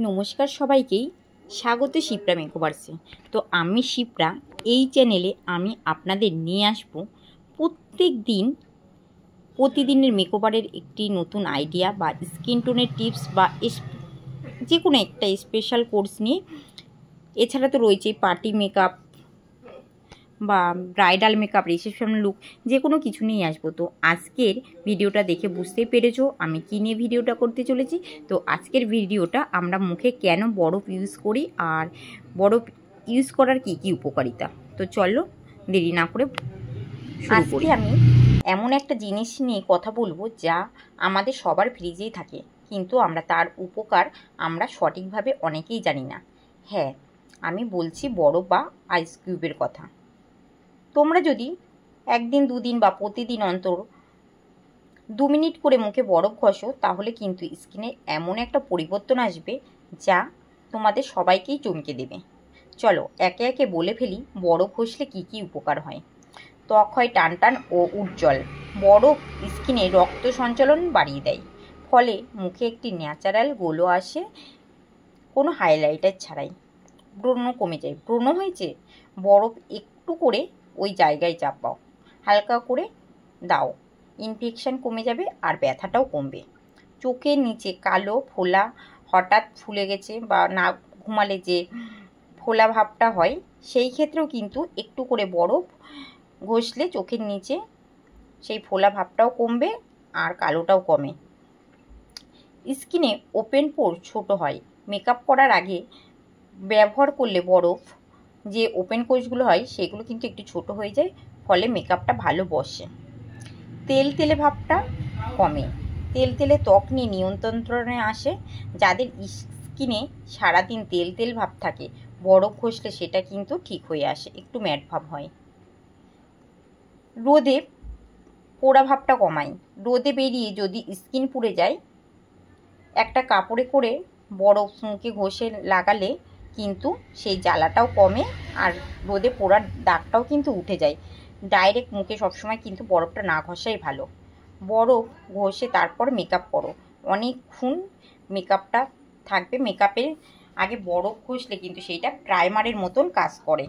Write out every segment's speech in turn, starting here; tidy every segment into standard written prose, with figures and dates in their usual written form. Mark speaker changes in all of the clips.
Speaker 1: নমস্কার সবাইকেই স্বাগত শিপ্রা মেকওভার্সে। তো আমি শিপ্রা, এই চ্যানেলে আমি আপনাদের নিয়ে আসব প্রতিদিনের মেকওভারের একটি নতুন আইডিয়া বা স্কিন টোনের টিপস বা যে কোনো একটা স্পেশাল কোর্স নিয়ে। এছাড়া তো রয়েছে পার্টি মেকআপ বা ব্রাইডাল মেকআপ, রিসেপশন লুক, যে কোনো কিছু নিয়ে আসবো। তো আজকের ভিডিওটা দেখে বুঝতেই পেরেছো আমি কী নিয়ে ভিডিওটা করতে চলেছি। তো আজকের ভিডিওটা আমরা মুখে কেন বরফ ইউজ করি আর বরফ ইউজ করার কি কি উপকারিতা। তো চলো দেরি না করে আজকে আমি এমন একটা জিনিস নিয়ে কথা বলবো যা আমাদের সবার ফ্রিজেই থাকে, কিন্তু আমরা তার উপকার আমরা সঠিকভাবে অনেকেই জানি না। হ্যাঁ, আমি বলছি বরফ বা আইস কিউবের কথা। তোমরা যদি একদিন দুদিন বা প্রতিদিন অন্তর 2 মিনিট করে মুখে বরফ ঘষো, তাহলে কিন্তু স্কিনে এমন একটা পরিবর্তন আসবে যা তোমাদের সবাইকেই চমকে দেবে। চলো একে একে বলে ফেলি বরফ ঘষলে কী কী উপকার হয়। ত্বক হয় টানটান ও উজ্জ্বল। বরফ স্কিনে রক্ত সঞ্চালন বাড়িয়ে দেয়, ফলে মুখে একটি ন্যাচারাল গ্লো আসে, কোনো হাইলাইটার ছাড়াই। ব্রণ কমে যায়। ব্রণ হয়েছে, বরফ একটু করে ওই জায়গায় চাপাও, হালকা করে দাও, ইনফেকশন কমে যাবে আর ব্যথাটাও কমবে। চোখের নিচে কালো ফোলা হঠাৎ ফুলে গেছে বা না ঘুমালে যে ফোলা ভাবটা হয়, সেই ক্ষেত্রেও কিন্তু একটু করে বরফ ঘষলে চোখের নিচে সেই ফোলা ভাবটাও কমবে আর কালোটাও কমে। স্কিনে ওপেন পোর ছোট হয়। মেকআপ করার আগে ব্যবহার করলে বরফ যে ওপেন কোষগুলো হয় সেগুলো কিন্তু একটু ছোট হয়ে যায়, ফলে মেকআপটা ভালো বসে। তেলে ভাবটা কমে। তেলে ত্বক নিয়ে নিয়ন্ত্রণে আসে। যাদের স্কিনে সারাদিন তেল ভাব থাকে, বরফ ঘষলে সেটা কিন্তু ঠিক হয়ে আসে, একটু ম্যাট ভাব হয়। রোদে পোড়া ভাবটা কমায়। রোদে বেরিয়ে যদি স্কিন পুড়ে যায়, একটা কাপড়ে করে বরফ মুখে ঘষে লাগালে কিন্তু সেই জ্বালাটাও কমে আর রোদে পোড়ার দাগটাও কিন্তু উঠে যায়। ডাইরেক্ট মুখে সবসময় কিন্তু বরফটা না ঘষাই ভালো। বরফ ঘষে তারপর মেকআপ করো, অনেকক্ষণ মেকআপটা থাকবে। মেকআপের আগে বরফ ঘষলে কিন্তু সেইটা প্রাইমারের মতন কাজ করে।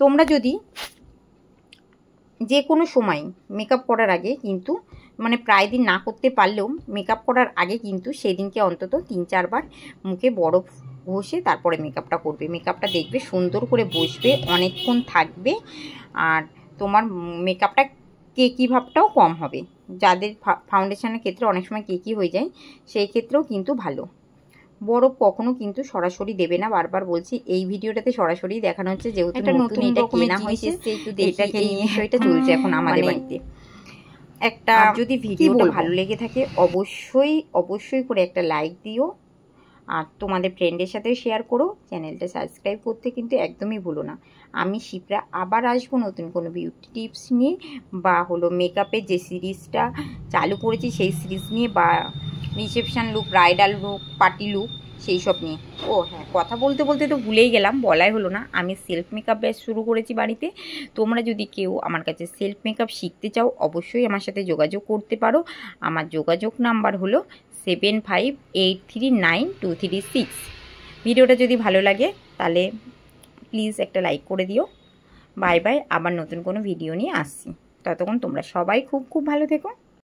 Speaker 1: তোমরা যদি যে কোনো সময় মেকআপ করার আগে কিন্তু প্রায় দিন না করতে পারলেও মেকআপ করার আগে কিন্তু সেদিনকে অন্তত 3-4 বার মুখে বরফ ঘষে তারপরে মেকআপটা করবে। মেকআপটা দেখবে সুন্দর করে বসবে, অনেকক্ষণ থাকবে আর তোমার মেকআপটা কেকি ভাবটাও কম হবে। যাদের ফাউন্ডেশনের ক্ষেত্রে অনেক সময় কেকি হয়ে যায়, সেই ক্ষেত্রেও কিন্তু ভালো। বরফ কখনো কিন্তু সরাসরি দেবে না, বারবার বলছি। এই ভিডিওটাতে সরাসরি দেখানো হচ্ছে, যেহেতু নতুন এটা কেনা হয়েছে, এটাকে নিয়ে বিষয়টা চলছে এখন আমাদের বাড়িতে। একটা যদি ভিডিওটা ভালো লেগে থাকে অবশ্যই করে একটা লাইক দিও আর তোমাদের ফ্রেন্ডের সাথে শেয়ার করো। চ্যানেলটা সাবস্ক্রাইব করতে কিন্তু একদমই ভুলো না। আমি শিপ্রা আবার আসবো নতুন কোনো বিউটি টিপস নিয়ে, বা মেকআপের যে সিরিজটা চালু করেছি সেই সিরিজ নিয়ে, বা reception look, bridal look, party look, সেই সব নিয়ে। ও হ্যাঁ, কথা বলতে তো ভুলেই গেলাম, বলাই হলো না, আমি সেলফ মেকআপ ব্যাচ শুরু করেছি বাড়িতে। তোমরা যদি কেউ আমার কাছে সেলফ মেকআপ শিখতে চাও, অবশ্যই আমার সাথে যোগাযোগ করতে পারো। আমার যোগাযোগ নাম্বার হলো 75839236। ভিডিওটা যদি ভালো লাগে তাহলে প্লিজ একটা লাইক করে দিও। বাই বাই, আবার নতুন কোনো ভিডিও নিয়ে আসছি। ততক্ষণ তোমরা সবাই খুব ভালো থেকো।